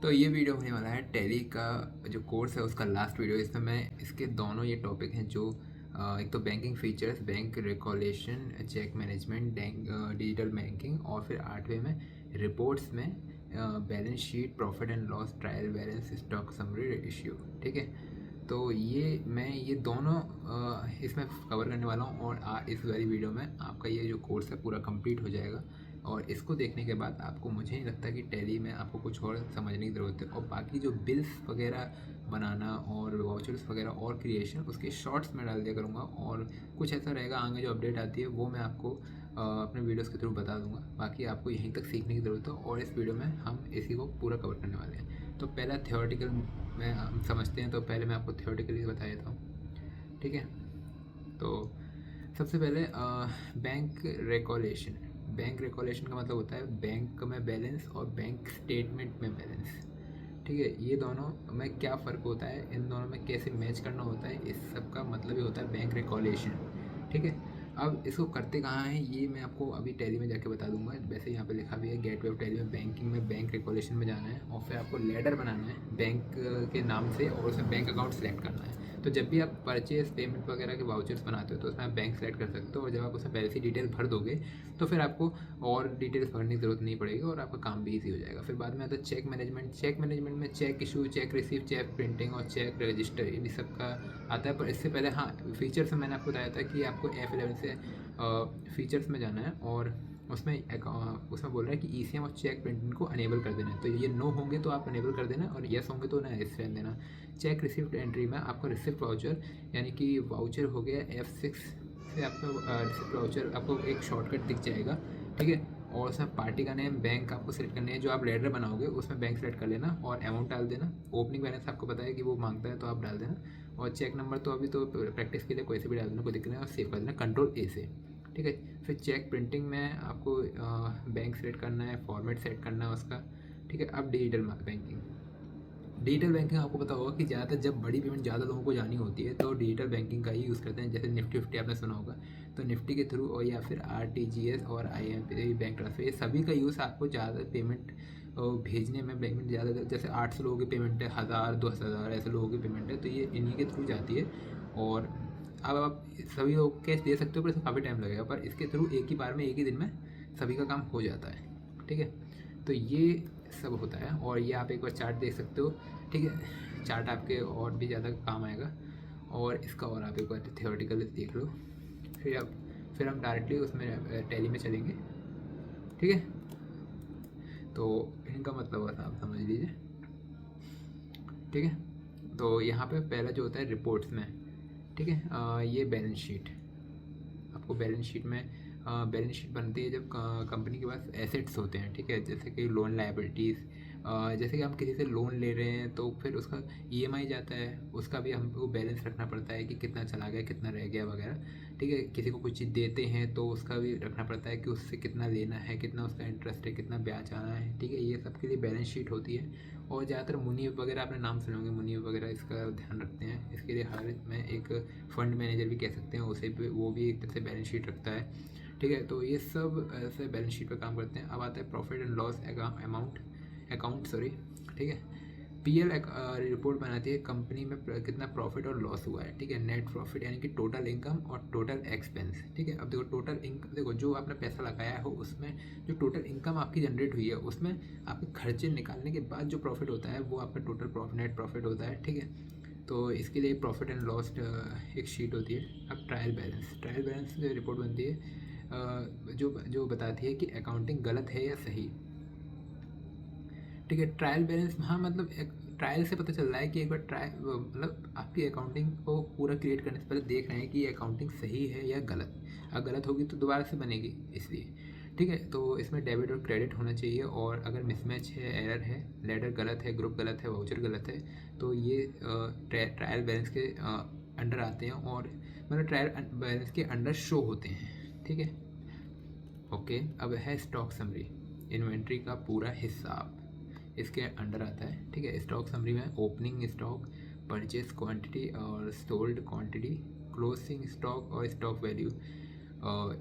तो ये वीडियो होने वाला है टैली का जो कोर्स है उसका लास्ट वीडियो। इसमें मैं इसके दोनों ये टॉपिक हैं जो एक तो banking features, bank reconciliation, check management, digital banking, और फिर 8वें में रिपोर्ट्स में balance sheet, profit and loss, trial balance, stock summary, ratio. ठीक है, तो ये दोनों इसमें कवर करने वाला हूँ। और इस वाली वीडियो में आपका ये जो कोर्स है पूरा कंप्लीट हो जाएगा। और इसको देखने के बाद आपको, मुझे नहीं लगता कि टैली में आपको कुछ और समझने की ज़रूरत है। और बाकी जो बिल्स वगैरह बनाना और वाउचर्स वगैरह और क्रिएशन, उसके शॉर्ट्स में डाल दिया करूँगा। और कुछ ऐसा रहेगा आगे जो अपडेट आती है वो मैं आपको अपने वीडियोस के थ्रू बता दूंगा। बाकी आपको यहीं तक सीखने की ज़रूरत है और इस वीडियो में हम इसी को पूरा कवर करने वाले हैं। तो पहला थियोरेटिकल में हम समझते हैं, तो पहले मैं आपको थियोरेटिकली बता देता हूँ। ठीक है, तो सबसे पहले बैंक रिकॉलेशन। बैंक रिकॉलेशन का मतलब होता है बैंक में बैलेंस और बैंक स्टेटमेंट में बैलेंस। ठीक है, ये दोनों में क्या फ़र्क होता है, इन दोनों में कैसे मैच करना होता है, इस सब का मतलब ही होता है बैंक रिकॉलेशन। ठीक है, अब इसको करते कहाँ हैं ये मैं आपको अभी टैली में जाके बता दूंगा। वैसे यहाँ पे लिखा भी है गेटवे ऑफ टैली में बैंकिंग में बैंक रिकॉलेशन में जाना है और फिर आपको लेडर बनाना है बैंक के नाम से और उसमें बैंक अकाउंट सेलेक्ट करना है। तो जब भी आप परचेज, पेमेंट वगैरह के वाउचर्स बनाते हो तो उसमें आप बैंक सेलेक्ट कर सकते हो। और जब आप उसमें पहले से डिटेल भर दोगे तो फिर आपको और डिटेल्स भरने की ज़रूरत नहीं पड़ेगी और आपका काम भी ईजी हो जाएगा। फिर बाद में आता है चेक मैनेजमेंट। चेक मैनेजमेंट में check issue, check receive, check printing और चेक रजिस्टर, ये भी सब का आता है। पर इससे पहले हाँ, फीचर्स में मैंने आपको बताया था कि आपको F11 से फीचर्स में जाना है और उसमें बोल रहा है कि ECM और चेक प्रिंटिंग को अनेबल कर देना है। तो ये नो होंगे तो आप अनेबल कर देना और येस होंगे तो ना येस रहने देना। चेक रिसिप्ट एंट्री में आपको रिसिप्ट वाउचर, यानी कि वाउचर हो गया F6 से आपको रिसिप्ट वाउचर आपको एक शॉर्टकट दिख जाएगा। ठीक है, और उसमें पार्टी का नेम, बैंक आपको सेलेक्ट करनी है। जो आप लेटर बनाओगे उसमें बैंक सेलेक्ट कर लेना और अमाउंट डाल देना। ओपनिंग बैलेंस आपको पता है कि वो मांगता है तो आप डाल देना। और चेक नंबर तो अभी तो प्रैक्टिस के लिए कोई से भी डाल देना, कोई दिक्कत नहीं, और सेव कर देना Ctrl+A से। ठीक है, फिर चेक प्रिंटिंग में आपको बैंक सेलेक्ट करना है, फॉर्मेट सेट करना है उसका। ठीक है, अब डिजिटल बैंकिंग। डिजिटल बैंकिंग आपको पता होगा कि ज़्यादातर जब बड़ी पेमेंट ज़्यादा लोगों को जानी होती है तो डिजिटल बैंकिंग का ही यूज़ करते हैं। जैसे निफ्टी विफ्टी आपने सुना होगा, तो निफ्टी के थ्रू और या फिर RTGS और IMPS बैंक ट्रांसफर, ये सभी का यूज़ आपको ज़्यादा पेमेंट भेजने में, पेमेंट ज़्यादा, जैसे 800 लोगों की पेमेंट है, 1000 2000 ऐसे लोगों की पेमेंट है, तो ये इन्हीं के थ्रू जाती है। और अब आप सभी लोग कैश दे सकते हो पर इसमें काफ़ी टाइम लगेगा, पर इसके थ्रू एक ही बार में, एक ही दिन में सभी का काम हो जाता है। ठीक है, तो ये सब होता है। और ये आप एक बार चार्ट देख सकते हो। ठीक है, चार्ट आपके और भी ज़्यादा काम आएगा। और इसका और आप एक बार थियोरेटिकल देख लो। फिर हम डायरेक्टली उसमें टैली में चलेंगे। ठीक है, तो इनका मतलब बस आप समझ लीजिए। ठीक है, तो यहाँ पे पहला जो होता है रिपोर्ट्स में। ठीक है, ये बैलेंस शीट। आपको बैलेंस शीट में बैलेंस शीट बनती है जब कंपनी के पास एसेट्स होते हैं। ठीक है, जैसे कि लोन लायबिलिटीज़, जैसे कि हम किसी से लोन ले रहे हैं तो फिर उसका EMI जाता है, उसका भी हमको बैलेंस रखना पड़ता है कि कितना चला गया, कितना रह गया वगैरह। ठीक है, किसी को कुछ चीज़ देते हैं तो उसका भी रखना पड़ता है कि उससे कितना लेना है, कितना उसका इंटरेस्ट है, कितना ब्याज आना है। ठीक है, ये सब के लिए बैलेंस शीट होती है। और ज़्यादातर मुनीब वगैरह आपने नाम सुने होंगे, मुनीब वगैरह इसका ध्यान रखते हैं। इसके लिए हर में एक फंड मैनेजर भी कह सकते हैं उसे भी, वो भी एक तरह से बैलेंस शीट रखता है। ठीक है, तो ये सब ऐसे बैलेंस शीट पर काम करते हैं। अब आता है profit and loss account sorry. ठीक है, PL रिपोर्ट बनाती है कंपनी में कितना प्रॉफिट और लॉस हुआ है। ठीक है, नेट प्रॉफिट यानी कि टोटल इनकम और टोटल एक्सपेंस। ठीक है, अब देखो टोटल इनकम, देखो जो आपने पैसा लगाया हो उसमें जो टोटल इनकम आपकी जनरेट हुई है उसमें आपके खर्चे निकालने के बाद जो प्रॉफिट होता है वो आपका टोटल नेट प्रॉफिट होता है। ठीक है, तो इसके लिए प्रॉफिट एंड लॉस एक शीट होती है। अब ट्रायल बैलेंस रिपोर्ट बनती है जो बताती है कि अकाउंटिंग गलत है या सही। ठीक है, ट्रायल बैलेंस, हाँ मतलब एक ट्रायल से पता चल रहा है कि एक बार मतलब आपकी अकाउंटिंग को पूरा क्रिएट करने से पहले देख रहे हैं कि ये अकाउंटिंग सही है या गलत। अगर गलत होगी तो दोबारा से बनेगी, इसलिए। ठीक है, तो इसमें डेबिट और क्रेडिट होना चाहिए। और अगर मिसमैच है, एरर है, लेटर गलत है, ग्रुप गलत है, वाउचर गलत है, तो ये ट्रायल बैलेंस के अंडर आते हैं और मतलब ट्रायल बैलेंस के अंडर शो होते हैं। ठीक है, ओके। अब है स्टॉक समरी, इन्वेंट्री का पूरा हिसाब इसके अंडर आता है। ठीक है, स्टॉक समरी में ओपनिंग स्टॉक, परचेज क्वांटिटी और सोल्ड क्वांटिटी, क्लोजिंग स्टॉक और स्टॉक वैल्यू,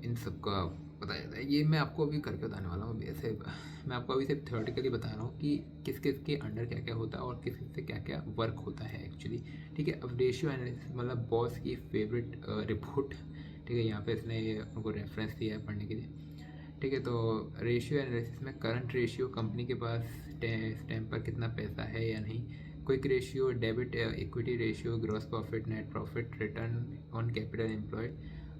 इन सब का बताया जाता है। ये मैं आपको अभी करके बताने वाला हूँ। ऐसे मैं आपको अभी सिर्फ थ्योरेटिकली बता रहा हूँ कि किस किस के अंडर क्या क्या होता है और किस किस से क्या क्या वर्क होता है एक्चुअली। ठीक है, अब रेशियो एनालिसिस मतलब बॉस की फेवरेट रिपोर्ट। ठीक है, यहाँ पे इसने ये उनको रेफरेंस दिया है पढ़ने के लिए। ठीक है, तो रेशियो एनालिसिस में करंट रेशियो, कंपनी के पास स्टैम्प पर कितना पैसा है या नहीं, quick ratio, debit equity ratio, gross profit, net profit, return on capital employed.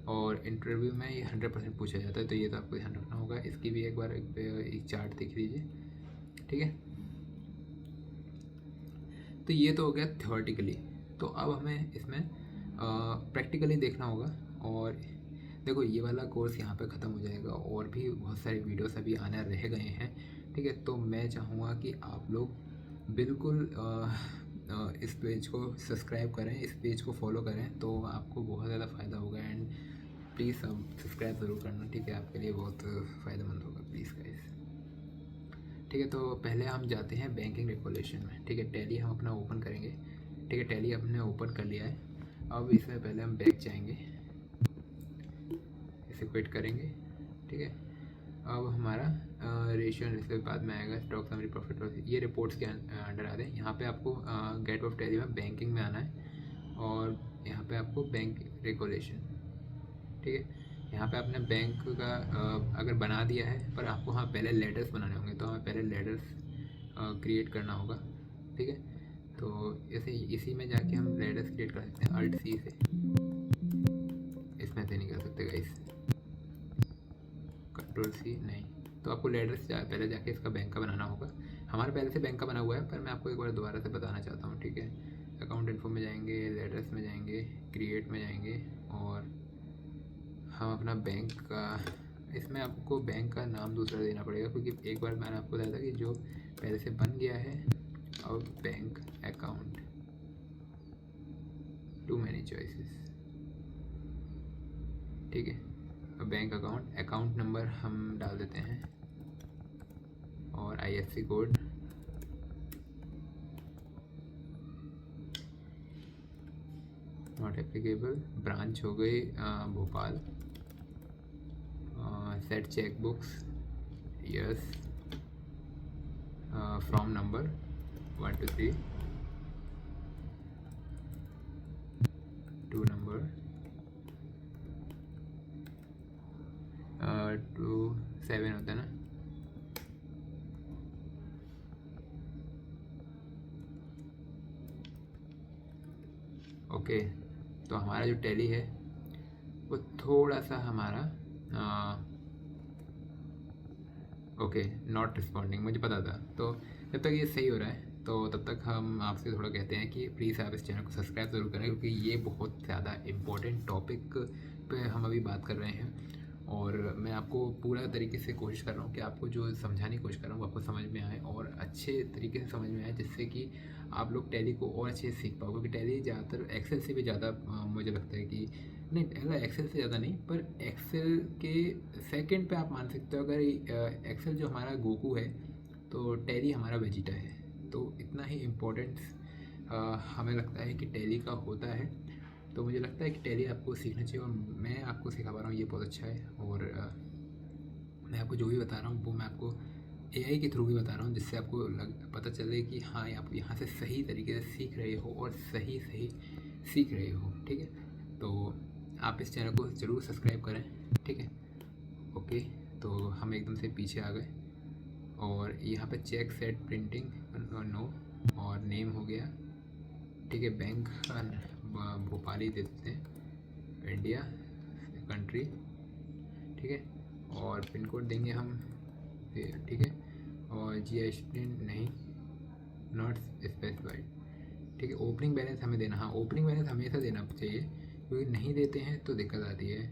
और इंटरव्यू में ये 100% पूछा जाता है, तो ये तो आपको ध्यान रखना होगा। इसकी भी एक बार एक चार्ट देख लीजिए। ठीक है, तो ये तो हो गया थ्योरेटिकली। तो अब हमें इसमें प्रैक्टिकली देखना होगा। और देखो, ये वाला कोर्स यहाँ पे ख़त्म हो जाएगा और भी बहुत सारे वीडियोस अभी आने रह गए हैं। ठीक है, तो मैं चाहूँगा कि आप लोग बिल्कुल इस पेज को सब्सक्राइब करें, इस पेज को फॉलो करें, तो आपको बहुत ज़्यादा फ़ायदा होगा। एंड प्लीज़ सब्सक्राइब ज़रूर करना। ठीक है, आपके लिए बहुत फ़ायदेमंद होगा, प्लीज़ गाइस। ठीक है, तो पहले हम जाते हैं बैंकिंग रेगुलेशन में। ठीक है, टैली हम अपना ओपन करेंगे। ठीक है, टैली हमने ओपन कर लिया है। अब इसमें पहले हम बैक जाएंगे, इसे क्विट करेंगे। ठीक है, अब हमारा रेशियो एनालिसिस बाद में आएगा, स्टॉक समरी, प्रॉफिट लॉस, ये रिपोर्ट्स के अंडर आते हैं। यहाँ पे आपको गेट ऑफ टैली में बैंकिंग में आना है और यहाँ पे आपको बैंक रेगुलेशन। ठीक है, यहाँ पे आपने बैंक का अगर बना दिया है, पर आपको हाँ पहले लेटर्स बनाने होंगे, तो हमें पहले लेटर्स क्रिएट करना होगा। ठीक है, तो ऐसे इसी में जाके हम लेटर्स क्रिएट कर सकते हैं अल्ट सी से। इसमें से नहीं कर सकते गाइस, कंट्रोल सी नहीं। तो आपको लेटर्स पहले जाके इसका बैंक का बनाना होगा। हमारे पहले से बैंक का बना हुआ है, पर मैं आपको एक बार दोबारा से बताना चाहता हूँ। ठीक है, अकाउंट इन्फो में जाएंगे, लेटर्स में जाएंगे, क्रिएट में जाएंगे और हम अपना बैंक का, इसमें आपको बैंक का नाम दूसरा देना पड़ेगा, क्योंकि एक बार मैंने आपको बताया था कि जो पहले से बन गया है। अब bank account, too many choices. ठीक है, अब बैंक अकाउंट, अकाउंट नंबर हम डाल देते हैं और IFSC code. Not applicable. Branch हो गई Bhopal. Set check books, yes. From number 1 to 3, 2 number 2 7 होता है ना। ओके, तो हमारा जो टैली है वो थोड़ा सा हमारा ओके नॉट रिस्पॉन्डिंग, मुझे पता था। तो जब तक ये सही हो रहा है, तो तब तक हम आपसे थोड़ा कहते हैं कि प्लीज़ आप इस चैनल को सब्सक्राइब ज़रूर करें, क्योंकि ये बहुत ज़्यादा इम्पोर्टेंट टॉपिक पे हम अभी बात कर रहे हैं। और मैं आपको पूरा तरीके से कोशिश कर रहा हूँ कि आपको जो समझाने की कोशिश कर रहा हूँ वो आपको समझ में आए और अच्छे तरीके से समझ में आए, जिससे कि आप लोग टैली को और अच्छे से सीख पाओ। क्योंकि टैली ज़्यादातर एक्सेल से भी ज़्यादा मुझे लगता है कि नहीं, अगर एक्सेल से ज़्यादा नहीं, पर एक्सेल के सेकंड पे आप मान सकते हो। अगर एक्सेल जो हमारा गोकू है, तो टैली हमारा वेजिटा है। तो इतना ही इम्पोर्टेंस हमें लगता है कि टैली का होता है। तो मुझे लगता है कि टैली आपको सीखना चाहिए और मैं आपको सिखा पा रहा हूँ, ये बहुत अच्छा है। और मैं आपको जो भी बता रहा हूँ वो मैं आपको AI के थ्रू भी बता रहा हूँ, जिससे आपको पता चले कि हाँ आप यहाँ से सही तरीके से सीख रहे हो और सही सीख रहे हो। ठीक है, तो आप इस चैनल को ज़रूर सब्सक्राइब करें। ठीक है, ओके, तो हम एकदम से पीछे आ गए और यहाँ पे चेक सेट प्रिंटिंग नो और नेम हो गया। ठीक है, बैंक भोपाल ही दे देते हैं, इंडिया कंट्री। ठीक है, और पिन कोड देंगे हम। ठीक है, और GST नहीं, नॉट स्पेसिफाइड। ठीक है, ओपनिंग बैलेंस हमें देना, हाँ ओपनिंग बैलेंस हमेशा देना चाहिए, क्योंकि नहीं देते हैं तो दिक्कत आती है।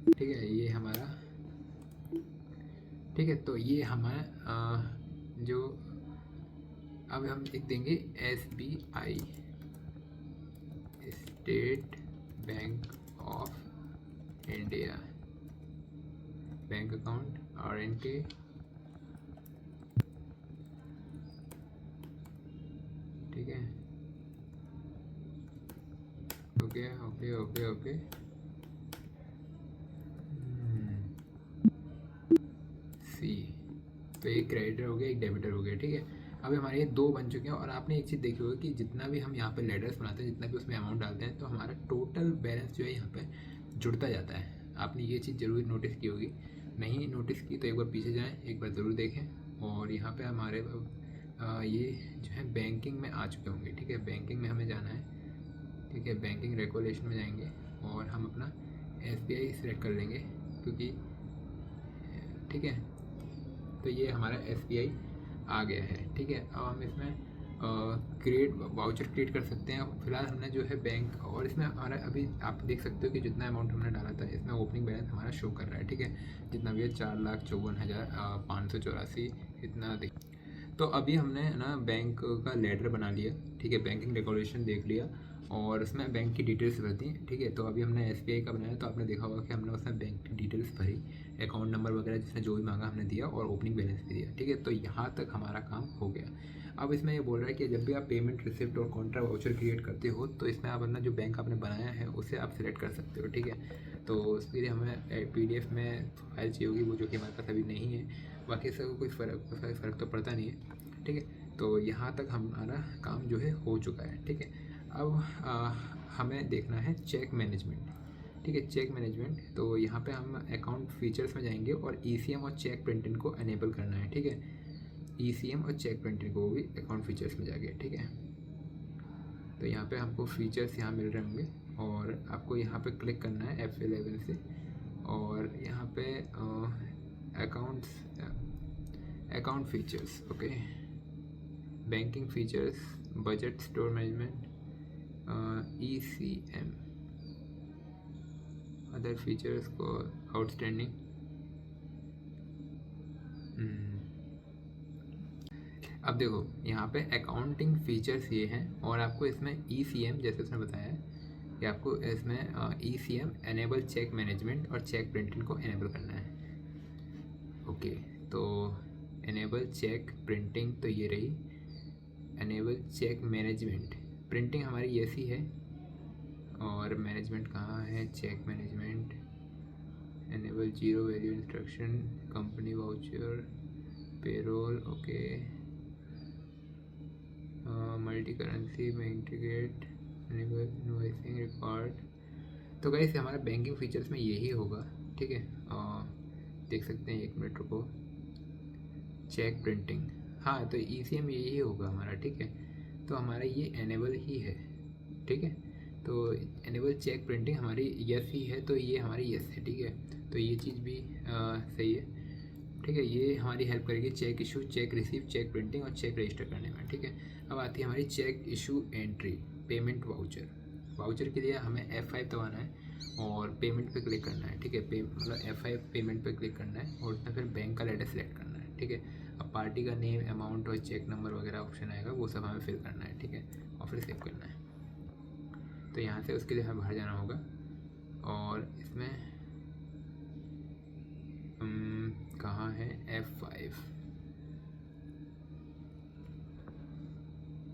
ठीक है, ये हमारा, ठीक है, तो ये हमारा जो अब हम लिख देंगे SBI, state bank of India, bank account RNK। ठीक है, ओके ओके ओके ओके। एक क्रेडिटर हो गया, एक डेबिटर हो गया, ठीक है। अभी हमारे ये 2 बन चुके हैं। और आपने एक चीज़ देखी होगी कि जितना भी हम यहाँ पे लेडर्स बनाते हैं, जितना भी उसमें अमाउंट डालते हैं, तो हमारा टोटल बैलेंस जो है यहाँ पे जुड़ता जाता है। आपने ये चीज़ ज़रूर नोटिस की होगी, नहीं नोटिस की तो एक बार पीछे जाएँ, एक बार ज़रूर देखें। और यहाँ पे हमारे ये जो है बैंकिंग में आ चुके होंगे, ठीक है। बैंकिंग में हमें जाना है, ठीक है। बैंकिंग रेगुलेशन में जाएंगे और हम अपना SBI सेलेक्ट कर लेंगे, क्योंकि ठीक है। तो ये हमारा SBI आ गया है, ठीक है। अब हम इसमें क्रिएट वाउचर क्रिएट कर सकते हैं। फिलहाल हमने जो है बैंक, और इसमें हमारा अभी आप देख सकते हो कि जितना अमाउंट हमने डाला था इसमें ओपनिंग बैलेंस हमारा शो कर रहा है, ठीक है। जितना भी है 4,54,584 इतना दिख। तो अभी हमने ना बैंक का लेटर बना लिया, ठीक है। बैंकिंग रेगुलेशन देख लिया और उसमें बैंक की डिटेल्स भर दी, ठीक है। तो अभी हमने SBI का बनाया, तो आपने देखा होगा कि हमने उसमें बैंक की डिटेल्स भरी, अकाउंट नंबर वगैरह जिसने जो भी मांगा हमने दिया, और ओपनिंग बैलेंस भी दिया, ठीक है। तो यहाँ तक हमारा काम हो गया। अब इसमें ये बोल रहा है कि जब भी आप पेमेंट रिसिप्ट और कॉन्ट्रा वाउचर क्रिएट करते हो, तो इसमें आप अपना जो बैंक आपने बनाया है उसे आप सिलेक्ट कर सकते हो, ठीक है। तो उसके लिए हमें PDF में फाइल चाहिए होगी, वो जो कि हमारे पास अभी नहीं है। बाकी से कोई फ़र्क तो पड़ता नहीं है, ठीक है। तो यहाँ तक हमारा काम जो है हो चुका है, ठीक है। अब हमें देखना है चेक मैनेजमेंट, ठीक है। चेक मैनेजमेंट, तो यहाँ पे हम अकाउंट फीचर्स में जाएंगे और ECM और चेक प्रिंटिंग को एनेबल करना है, ठीक है। ECM और चेक प्रिंटिंग को भी अकाउंट फीचर्स में जाके, ठीक है। तो यहाँ पे हमको फीचर्स यहाँ मिल रहे होंगे और आपको यहाँ पे क्लिक करना है F11 से, और यहाँ पे account features, okay. Banking features, budget store management, ECM, other features को आउटस्टैंडिंग। अब देखो यहाँ पे अकाउंटिंग फीचर्स ये हैं, और आपको इसमें ECM, जैसे उसने बताया है कि आपको इसमें ECM एनेबल चेक मैनेजमेंट और चेक प्रिंटिंग को एनेबल करना है, ओके। तो एनेबल चेक प्रिंटिंग तो ये रही, एनेबल चेक मैनेजमेंट, प्रिंटिंग हमारी ऐसी है, और मैनेजमेंट कहाँ है, check management, enable zero value instruction, company voucher, payroll, okay. Multi currency में इंटीग्रेट, एनेबल इनवॉइसिंग रिकॉर्ड। तो गाइस हमारा बैंकिंग फीचर्स में यही होगा, ठीक है। देख सकते हैं, 1 मिनट रुको। चेक प्रिंटिंग, हाँ, तो ECM यही होगा हमारा, ठीक है। तो हमारा ये एनेबल ही है, ठीक है। तो एनेबल चेक प्रिंटिंग हमारी यस ही है, तो ये हमारी यस है, ठीक है। तो ये चीज़ भी सही है, ठीक है। ये हमारी हेल्प करेगी check issue, check receive, check printing और चेक रजिस्टर करने में, ठीक है। अब आती है हमारी check issue entry, payment voucher. Voucher के लिए हमें F5 दबाना है और पेमेंट पे क्लिक करना है, ठीक है। मतलब F5 पेमेंट पे क्लिक करना है और उसमें फिर बैंक का लेटर सेलेक्ट करना है, ठीक है। अब पार्टी का नेम, अमाउंट और चेक नंबर वगैरह ऑप्शन आएगा, वो सब हमें फिल करना है, ठीक है, और फिर सेव करना है। तो यहाँ से उसके लिए हमें बाहर जाना होगा, और इसमें कहाँ है F5,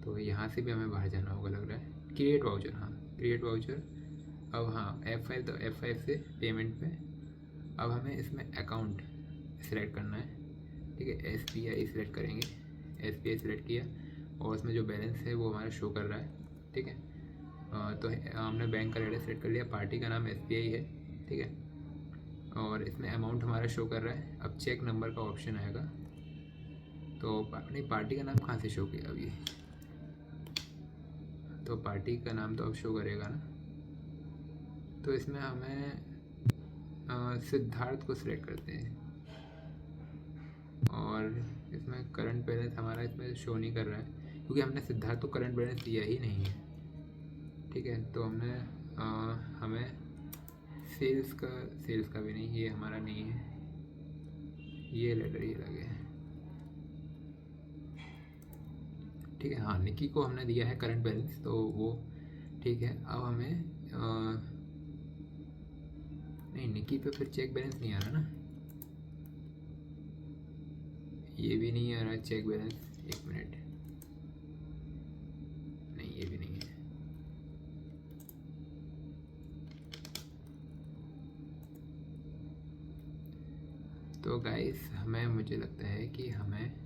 तो यहाँ से भी हमें बाहर जाना होगा लग रहा है। क्रिएट वाउचर, हाँ, क्रिएट वाउचर। अब हाँ F5, तो F5 से पेमेंट पे अब हमें इसमें अकाउंट सेलेक्ट करना है, ठीक है। SBI सेलेक्ट करेंगे, SBI सेलेक्ट किया और उसमें जो बैलेंस है वो हमारा शो कर रहा है, ठीक है। तो हमने बैंक का लेटर सेलेक्ट कर लिया, पार्टी का नाम SBI है, ठीक है। और इसमें अमाउंट हमारा शो कर रहा है। अब चेक नंबर का ऑप्शन आएगा, तो नहीं, पार्टी का नाम कहाँ से शो किया अभी, तो पार्टी का नाम तो अब शो करेगा ना। तो इसमें हमें सिद्धार्थ को सिलेक्ट करते हैं, और इसमें करंट बैलेंस हमारा इसमें शो नहीं कर रहा है, क्योंकि हमने सिद्धार्थ को करंट बैलेंस दिया ही नहीं है, ठीक है। तो हमने हमें सेल्स का भी नहीं, ये हमारा नहीं है, ये लेटर ये लगे, ठीक है। हाँ, निकी को हमने दिया है करंट बैलेंस, तो वो ठीक है। अब हमें नहीं, निकी पे फिर चेक बैलेंस नहीं आ रहा ना, ये भी नहीं आ रहा चेक बैलेंस, 1 मिनट, नहीं ये भी नहीं है। तो गाइस मुझे लगता है कि हमें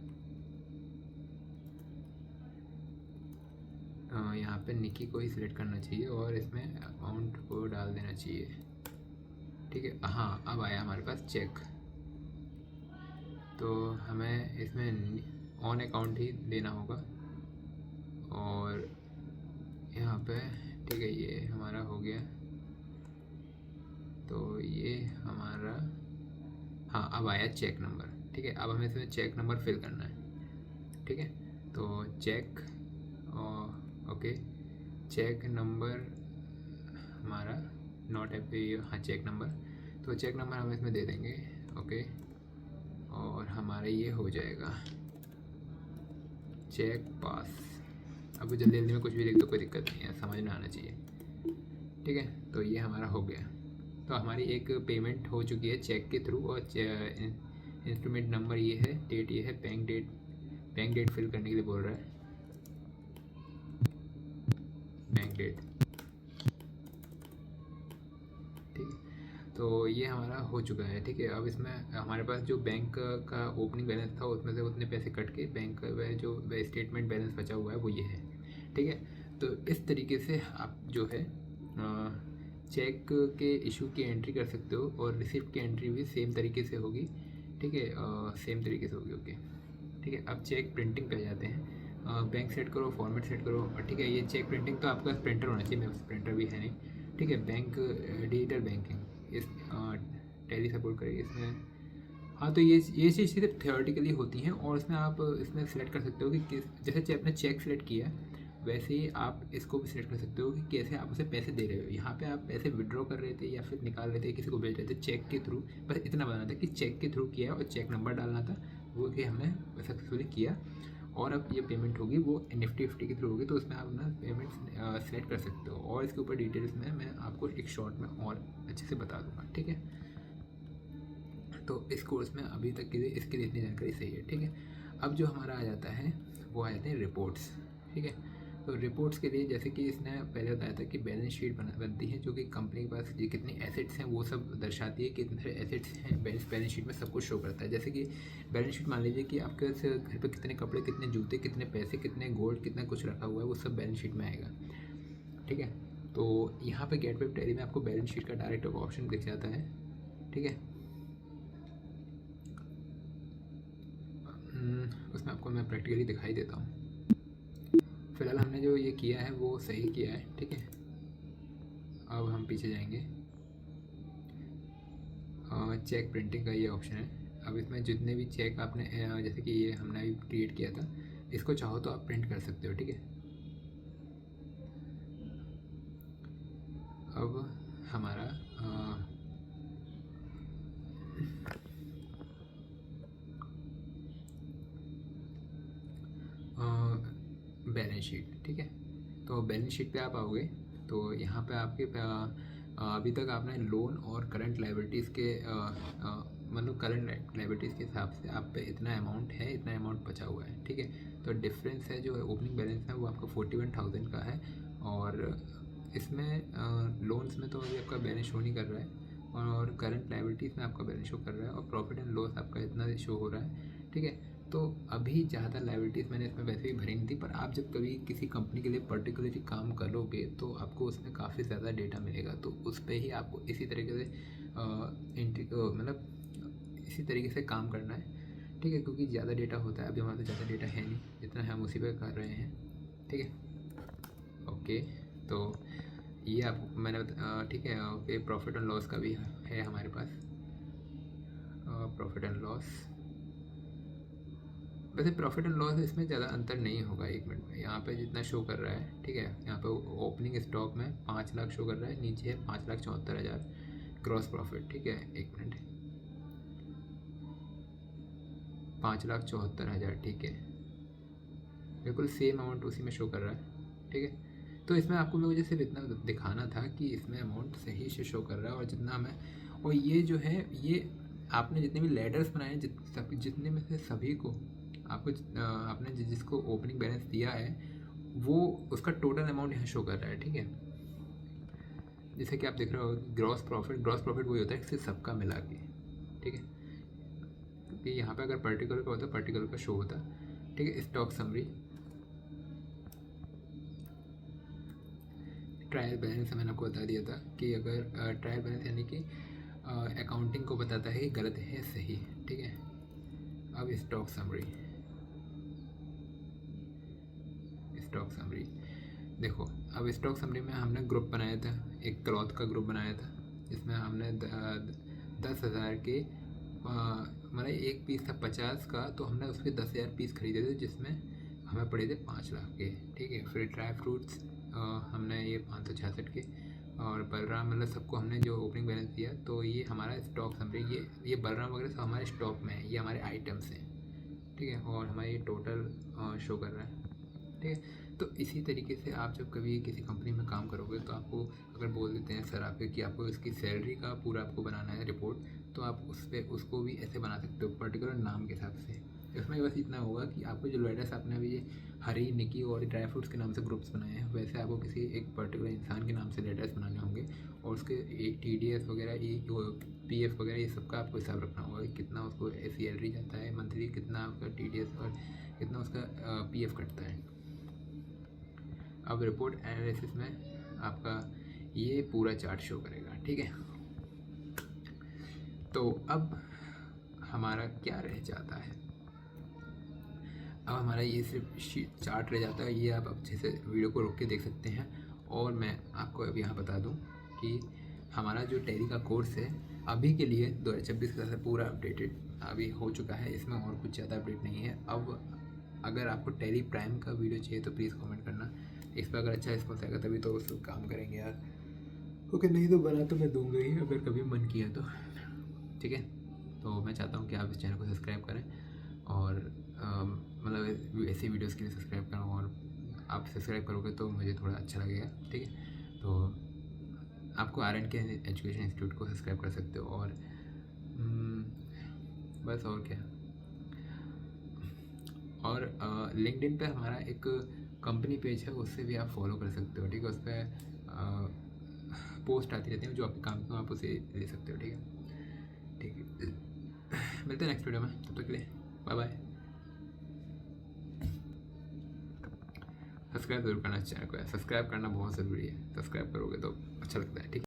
यहाँ पे निकी को ही सिलेक्ट करना चाहिए और इसमें अमाउंट को डाल देना चाहिए। ठीक है, हाँ अब आया हमारे पास चेक। तो हमें इसमें ऑन अकाउंट ही देना होगा और यहाँ पे ठीक है ये हमारा हो गया। तो ये हमारा हाँ अब आया चेक नंबर। ठीक है, अब हमें इसमें चेक नंबर फिल करना है। ठीक है, तो चेक ओके चेक नंबर हमारा नॉट है हाँ चेक नंबर। तो चेक नंबर हम इसमें दे देंगे। ओके, और हमारा ये हो जाएगा चेक पास। अब जल्दी जल्दी में कुछ भी लिख दो, कोई दिक्कत नहीं है, समझ में आना चाहिए। ठीक है, तो ये हमारा हो गया। तो हमारी एक पेमेंट हो चुकी है चेक के थ्रू और इंस्ट्रूमेंट नंबर ये है, डेट ये है, बैंक डेट फिल करने के लिए बोल रहा है, बैंक डेट। ठीक है, तो ये हमारा हो चुका है। ठीक है, अब इसमें हमारे पास जो बैंक का ओपनिंग बैलेंस था उसमें से उतने पैसे कट के बैंक का जो स्टेटमेंट बैलेंस बचा हुआ है वो ये है। ठीक है, तो इस तरीके से आप जो है चेक के इशू की एंट्री कर सकते हो और रिसिप्ट की एंट्री भी सेम तरीके से होगी। ठीक है, सेम तरीके से होगी। ओके, ठीक है, अब चेक प्रिंटिंग पे आ जाते हैं। बैंक सेट करो, फॉर्मेट सेट करो। और ठीक है, ये चेक प्रिंटिंग तो आपका प्रिंटर होना चाहिए, मेरे पास प्रिंटर भी है नहीं। ठीक है, बैंक डिजिटल बैंकिंग इस टैली सपोर्ट करेगी इसमें। हाँ, तो ये चीज़ सिर्फ थियोरेटिकली होती हैं और इसमें आप इसमें सेलेक्ट कर सकते हो कि किस जैसे आपने चेक सेलेक्ट किया वैसे ही आप इसको भी सिलेक्ट कर सकते हो कि कैसे आप उसे पैसे दे रहे हो। यहाँ पे आप पैसे विड्रॉ कर रहे थे या फिर निकाल रहे थे, किसी को भेज रहे थे चेक के थ्रू। बस इतना बताना था कि चेक के थ्रू किया और चेक नंबर डालना था, वो कि हमने सक्सेसफुली किया। और अब ये पेमेंट होगी वो निफ्टी के थ्रू होगी, तो उसमें आप ना पेमेंट सेलेक्ट कर सकते हो और इसके ऊपर डिटेल्स में मैं आपको एक शॉर्ट में और अच्छे से बता दूँगा। ठीक है, तो इस कोर्स में अभी तक के लिए इसके लिए इतनी जानकारी सही है। ठीक है, अब जो हमारा आ जाता है वो आ जाते हैं रिपोर्ट्स। ठीक है, तो रिपोर्ट्स के लिए जैसे कि इसने पहले बताया था कि बैलेंस शीट बनती है जो कि कंपनी के पास ये कितनी एसेट्स हैं वो सब दर्शाती है, कितने सारे एसेट्स हैं बैलेंस शीट में सब कुछ शो करता है। जैसे कि बैलेंस शीट मान लीजिए कि आपके घर पे कितने कपड़े, कितने जूते, कितने पैसे, कितने गोल्ड, कितना कुछ रखा हुआ है, वो सब बैलेंस शीट में आएगा। ठीक है, तो यहाँ पे गेटवे टैली में आपको बैलेंस शीट का डायरेक्ट ऑप्शन दिख जाता है। ठीक है, उसमें आपको मैं प्रैक्टिकली दिखाई देता हूँ। फिलहाल हमने जो ये किया है वो सही किया है। ठीक है, अब हम पीछे जाएंगे। चेक प्रिंटिंग का ये ऑप्शन है। अब इसमें जितने भी चेक आपने जैसे कि ये हमने अभी क्रिएट किया था, इसको चाहो तो आप प्रिंट कर सकते हो। ठीक है, अब हमारा बैलेंस शीट। ठीक है, तो बैलेंस शीट पे आप आओगे तो यहाँ पे आपके अभी तक आपने लोन और करंट लाइबिलिटीज़ के मतलब करंट लाइबिलिटीज़ के हिसाब से आप पे इतना अमाउंट है, इतना अमाउंट बचा हुआ है। ठीक है, तो डिफरेंस है जो ओपनिंग बैलेंस है वो आपका 41,000 का है और इसमें लोन्स में तो अभी आपका बैलेंस शो नहीं कर रहा है और करंट लाइबिलिटीज़ में आपका बैलेंस शो कर रहा है और प्रॉफिट एंड लॉस आपका इतना शो हो रहा है। ठीक है, तो अभी ज़्यादा लाइबिलिटीज़ मैंने इसमें वैसे भी भरी नहीं थी, पर आप जब कभी किसी कंपनी के लिए पर्टिकुलरली काम करोगे तो आपको उसमें काफ़ी ज़्यादा डेटा मिलेगा, तो उस पर ही आपको इसी तरीके से मतलब इसी तरीके से काम करना है। ठीक है, क्योंकि ज़्यादा डेटा होता है, अभी हमारे पास ज़्यादा डेटा है नहीं, जितना हम उसी पर कर रहे हैं। ठीक है, ओके, तो ये आपको मैंने ठीक है, ओके, प्रॉफिट एंड लॉस का भी है हमारे पास। प्रॉफिट एंड लॉस, वैसे प्रॉफिट एंड लॉस इसमें ज़्यादा अंतर नहीं होगा। एक मिनट में यहाँ पे जितना शो कर रहा है, ठीक है, यहाँ पे ओपनिंग स्टॉक में 5 लाख शो कर रहा है, नीचे है 5,74,000 क्रॉस प्रॉफिट। ठीक है, एक मिनट, 5,74,000। ठीक है, बिल्कुल सेम अमाउंट उसी में शो कर रहा है। ठीक है, तो इसमें आपको मुझे सिर्फ इतना दिखाना था कि इसमें अमाउंट सही से शो कर रहा है और जितना हमें, और ये जो है ये आपने जितने भी लेडर्स बनाए हैं जितने में से सभी को आपको आपने जिसको ओपनिंग बैलेंस दिया है वो उसका टोटल अमाउंट यहाँ शो कर रहा है। ठीक है, जैसे कि आप देख रहे हो ग्रॉस प्रॉफिट वही होता है सिर्फ सबका मिला के। ठीक है, कि यहाँ पे अगर पर्टिकुलर का होता पर्टिकुलर का शो होता, ठीक है। स्टॉक समरी, ट्रायल बैलेंस मैंने आपको बता दिया था कि अगर ट्रायल बैलेंस यानी कि अकाउंटिंग को बताता है गलत है सही, ठीक है। अब स्टॉक समरी, स्टॉक समरी देखो, अब स्टॉक समरी में हमने ग्रुप बनाया था, एक क्लॉथ का ग्रुप बनाया था जिसमें हमने 10,000 के मतलब एक पीस था 50 का, तो हमने उसके 10,000 पीस खरीदे थे जिसमें हमें पड़े थे 5 लाख के, ठीक है। फिर ड्राई फ्रूट्स हमने ये 566 के, और बलराम मतलब सबको हमने जो ओपनिंग बैलेंस दिया, तो ये हमारा स्टॉक समरी, ये बलराम वगैरह सब हमारे स्टॉक में है, ये हमारे आइटम्स हैं, ठीक है। और हमारा ये टोटल शो कर रहा है, ठीक है। तो इसी तरीके से आप जब कभी किसी कंपनी में काम करोगे तो आपको अगर बोल देते हैं सर आपके कि आपको इसकी सैलरी का पूरा आपको बनाना है रिपोर्ट, तो आप उस पर उसको भी ऐसे बना सकते हो पर्टिकुलर नाम के हिसाब से। इसमें बस इतना होगा कि आपको जो लेटर्स आपने अभी ये हरी, निकी और ड्राई फ्रूट्स के नाम से ग्रुप्स बनाए हैं, वैसे आपको किसी एक पर्टिकुलर इंसान के नाम से लेटर्स बनाने होंगे, और उसके TDS वगैरह, PF वगैरह, ये सब का आपको हिसाब रखना होगा कि कितना उसको सैलरी जाता है मंथली, कितना उसका TDS और कितना उसका PF कटता है। अब रिपोर्ट एनालिसिस में आपका ये पूरा चार्ट शो करेगा, ठीक है। तो अब हमारा क्या रह जाता है, अब हमारा ये सिर्फ चार्ट रह जाता है, ये आप अच्छे से वीडियो को रोक के देख सकते हैं। और मैं आपको अभी यहाँ बता दूँ कि हमारा जो टैली का कोर्स है अभी के लिए 2026 का से पूरा अपडेटेड अभी हो चुका है, इसमें और कुछ ज़्यादा अपडेट नहीं है। अब अगर आपको टैली प्राइम का वीडियो चाहिए तो प्लीज़ कमेंट करना, इस पर अगर अच्छा रिस्पॉन्स आएगा तभी तो उस काम करेंगे यार, ओके। नहीं तो बना तो मैं दूंगा ही अगर कभी मन किया तो, ठीक है। तो मैं चाहता हूँ कि आप इस चैनल को सब्सक्राइब करें, और मतलब ऐसी वीडियोस के लिए सब्सक्राइब करें, और आप सब्सक्राइब करोगे तो मुझे थोड़ा अच्छा लगेगा, ठीक है। तो आपको RNK एजुकेशन इंस्टीट्यूट को सब्सक्राइब कर सकते हो, और बस और क्या। और लिंक्डइन पे हमारा एक कंपनी पेज है, उससे भी आप फॉलो कर सकते हो, ठीक है। उस पर पोस्ट आती रहती है जो आपके काम को आप उसे ले सकते हो, ठीक है। ठीक है, मिलते हैं नेक्स्ट वीडियो में, तब तक के लिए बाय बाय। सब्सक्राइब जरूर करना चैनल को, सब्सक्राइब करना बहुत ज़रूरी है, सब्सक्राइब करोगे तो अच्छा लगता है, ठीक है।